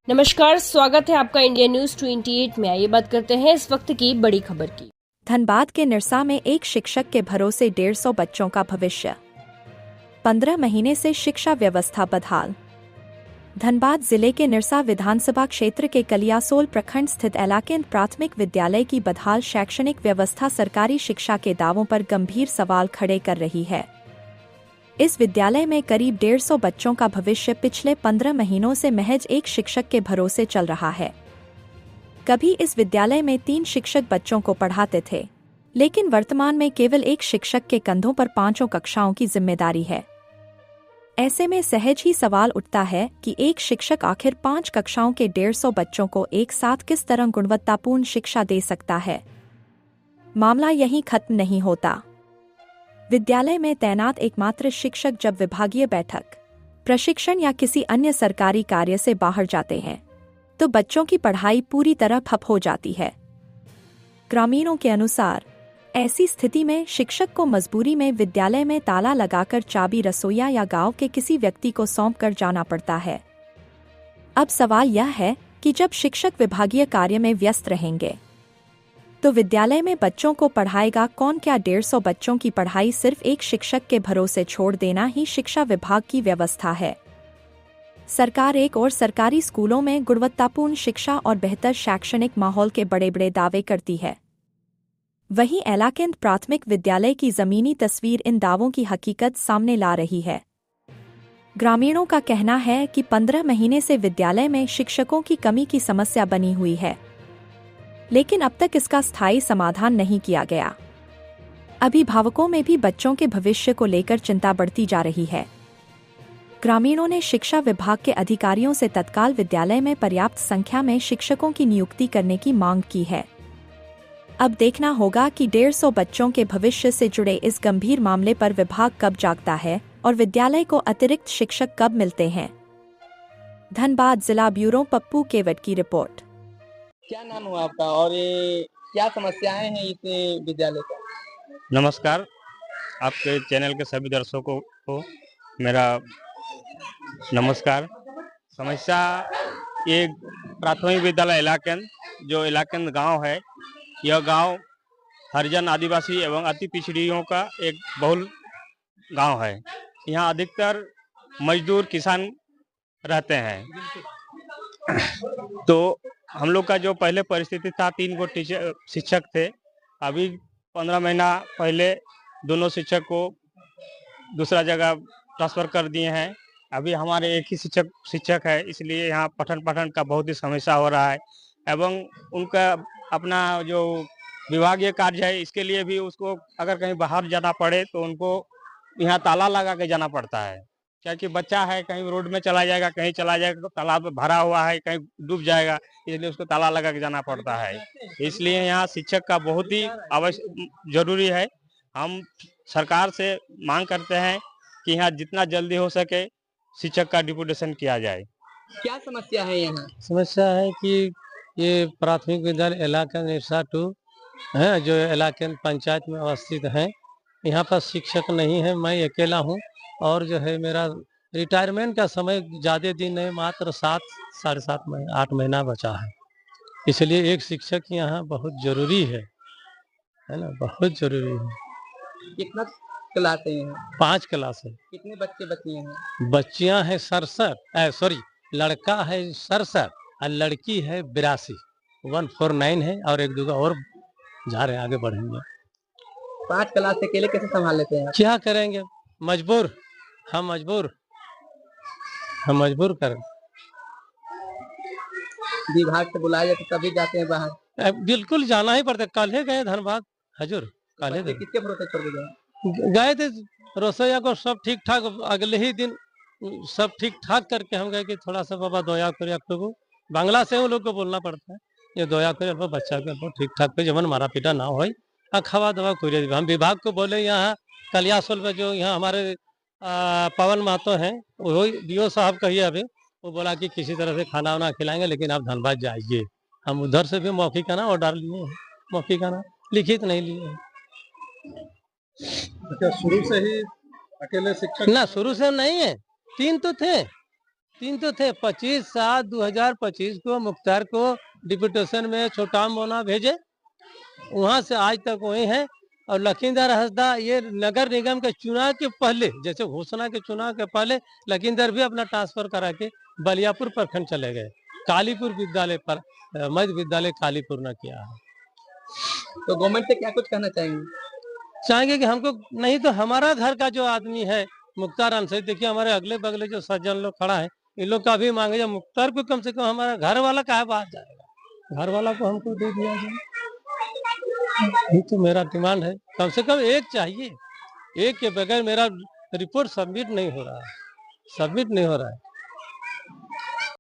नमस्कार, स्वागत है आपका इंडिया न्यूज 28 में। आइए बात करते हैं इस वक्त की बड़ी खबर की। धनबाद के निरसा में एक शिक्षक के भरोसे 150 बच्चों का भविष्य। 15 महीने से शिक्षा व्यवस्था बदहाल। धनबाद जिले के निरसा विधानसभा क्षेत्र के कलियासोल प्रखंड स्थित एलाकेंद प्राथमिक विद्यालय की बदहाल शैक्षणिक व्यवस्था सरकारी शिक्षा के दावों पर गंभीर सवाल खड़े कर रही है। इस विद्यालय में करीब 150 बच्चों का भविष्य पिछले 15 महीनों से महज एक शिक्षक के भरोसे चल रहा है। कभी इस विद्यालय में 3 शिक्षक बच्चों को पढ़ाते थे, लेकिन वर्तमान में केवल एक शिक्षक के कंधों पर 5 कक्षाओं की जिम्मेदारी है। ऐसे में सहज ही सवाल उठता है कि एक शिक्षक आखिर 5 कक्षाओं के 150 बच्चों को एक साथ किस तरह गुणवत्तापूर्ण शिक्षा दे सकता है। मामला यहीं खत्म नहीं होता। विद्यालय में तैनात एकमात्र शिक्षक जब विभागीय बैठक, प्रशिक्षण या किसी अन्य सरकारी कार्य से बाहर जाते हैं, तो बच्चों की पढ़ाई पूरी तरह ठप हो जाती है। ग्रामीणों के अनुसार ऐसी स्थिति में शिक्षक को मजबूरी में विद्यालय में ताला लगाकर चाबी रसोइया या गांव के किसी व्यक्ति को सौंप कर जाना पड़ता है। अब सवाल यह है कि जब शिक्षक विभागीय कार्य में व्यस्त रहेंगे तो विद्यालय में बच्चों को पढ़ाएगा कौन? क्या 150 बच्चों की पढ़ाई सिर्फ एक शिक्षक के भरोसे छोड़ देना ही शिक्षा विभाग की व्यवस्था है? सरकार एक और सरकारी स्कूलों में गुणवत्तापूर्ण शिक्षा और बेहतर शैक्षणिक माहौल के बड़े बड़े दावे करती है, वहीं एलाकेंद प्राथमिक विद्यालय की जमीनी तस्वीर इन दावों की हकीकत सामने ला रही है। ग्रामीणों का कहना है कि 15 महीने से विद्यालय में शिक्षकों की कमी की समस्या बनी हुई है, लेकिन अब तक इसका स्थायी समाधान नहीं किया गया। अभिभावकों में भी बच्चों के भविष्य को लेकर चिंता बढ़ती जा रही है। ग्रामीणों ने शिक्षा विभाग के अधिकारियों से तत्काल विद्यालय में पर्याप्त संख्या में शिक्षकों की नियुक्ति करने की मांग की है। अब देखना होगा कि 150 बच्चों के भविष्य से जुड़े इस गंभीर मामले पर विभाग कब जागता है और विद्यालय को अतिरिक्त शिक्षक कब मिलते हैं। धनबाद जिला ब्यूरो पप्पू केवट की रिपोर्ट। क्या नाम हुआ आपका और ये क्या समस्याएं हैं इस विद्यालय का? नमस्कार, आपके चैनल के सभी दर्शकों को मेरा नमस्कार। समस्या ये प्राथमिक विद्यालय एलाकेंद, जो एलाकेंद गांव है, यह गांव हरिजन आदिवासी एवं अति पिछड़ियों का एक बहुल गांव है। यहाँ अधिकतर मजदूर किसान रहते हैं। तो हम लोग का जो पहले परिस्थिति था, 3 गो शिक्षक थे। अभी 15 महीना पहले दोनों शिक्षक को दूसरा जगह ट्रांसफर कर दिए हैं। अभी हमारे एक ही शिक्षक है, इसलिए यहाँ पठन पाठन का बहुत ही समस्या हो रहा है। एवं उनका अपना जो विभागीय कार्य है, इसके लिए भी उसको अगर कहीं बाहर जाना पड़े तो उनको यहाँ ताला लगा के जाना पड़ता है, क्योंकि बच्चा है, कहीं रोड में चला जाएगा, कहीं चला जाएगा तो तालाब भरा हुआ है, कहीं डूब जाएगा, इसलिए उसको ताला लगा के जाना पड़ता है। इसलिए यहाँ शिक्षक का बहुत ही आवश्यक जरूरी है। हम सरकार से मांग करते हैं कि यहाँ जितना जल्दी हो सके शिक्षक का डिप्यूटेशन किया जाए। क्या समस्या है यहाँ? समस्या है कि ये प्राथमिक विद्यालय एलाकेंद निरसा 2 है, जो एलाकेंद पंचायत में अवस्थित है। यहाँ पर शिक्षक नहीं है, मैं अकेला हूँ और जो है मेरा रिटायरमेंट का समय ज़्यादा दिन नहीं, मात्र 7 साढ़े 7 महीना 8 महीना बचा है। इसलिए एक शिक्षक यहाँ बहुत जरूरी है ना, बहुत जरूरी है। कितना क्लास है यहाँ? 5 क्लास है। कितने बच्चे बच्चियाँ हैं? बच्चियाँ हैं 67, लड़का है 67 और लड़की है 82, 149 है और 1-2 और जा रहे हैं, आगे बढ़ेंगे। 5 क्लास से अकेले कैसे संभाल लेते हैं? क्या करेंगे, मजबूर हम मजबूर करें। विभाग से बुलाया जाए तो तभी जाते हैं बाहर? बिल्कुल जाना ही पड़ता। कल ही गए धनबाद हजूर, कल ही किसके भरोसे छोड़ के गए थे। रसोईया को सब ठीक ठाक, अगले ही दिन सब ठीक ठाक करके हम गए कि थोड़ा सा बाबा दया करिए, को बांग्ला से उन लोग को बोलना पड़ता है, ये दया करिए बच्चा को ठीक ठाक पे जमन मारा पीटा ना हो, खवा दवा कोई। हम विभाग को बोले यहाँ कलियासोल में जो यहाँ हमारे पवन महतो हैं, वही डीओ साहब कहिए, अभी वो बोला कि किसी तरह से खाना वाना खिलाएंगे, लेकिन आप धनबाद जाइए। हम उधर से भी मौखिकाना ऑर्डर लिए हैं, मौखिकाना लिखित नहीं लिए। अच्छा, शुरू से ही अकेले शिक्षक? ना, शुरू से नहीं है, 3 तो थे, 3 तो थे। 25/7/2025 को मुख्तार को डिप्यूटेशन में छोटा मोना भेजे, वहां से आज तक वही है। और लखींदर हंसदा ये नगर निगम के चुनाव के पहले, जैसे घोषणा के चुनाव के पहले लखींदर भी अपना ट्रांसफर करा के बलियापुर प्रखंड चले गए। कालीपुर विद्यालय पर मध्य विद्यालय कालीपुर न किया है। तो गवर्नमेंट से क्या कुछ कहना चाहेंगे? चाहेंगे कि हमको, नहीं तो हमारा घर का जो आदमी है मुख्तार अंसारी, देखिए हमारे अगले बगले जो सज्जन लोग खड़ा है, इन लोग का भी मांगे जब मुख्तार को कम से कम हमारा घर वाला काहे बाहर जाएगा, घर वाला को हमको दे दिया जाए। ये तो मेरा डिमांड है, कम से कम एक चाहिए। एक के बगैर मेरा रिपोर्ट सबमिट नहीं हो रहा है।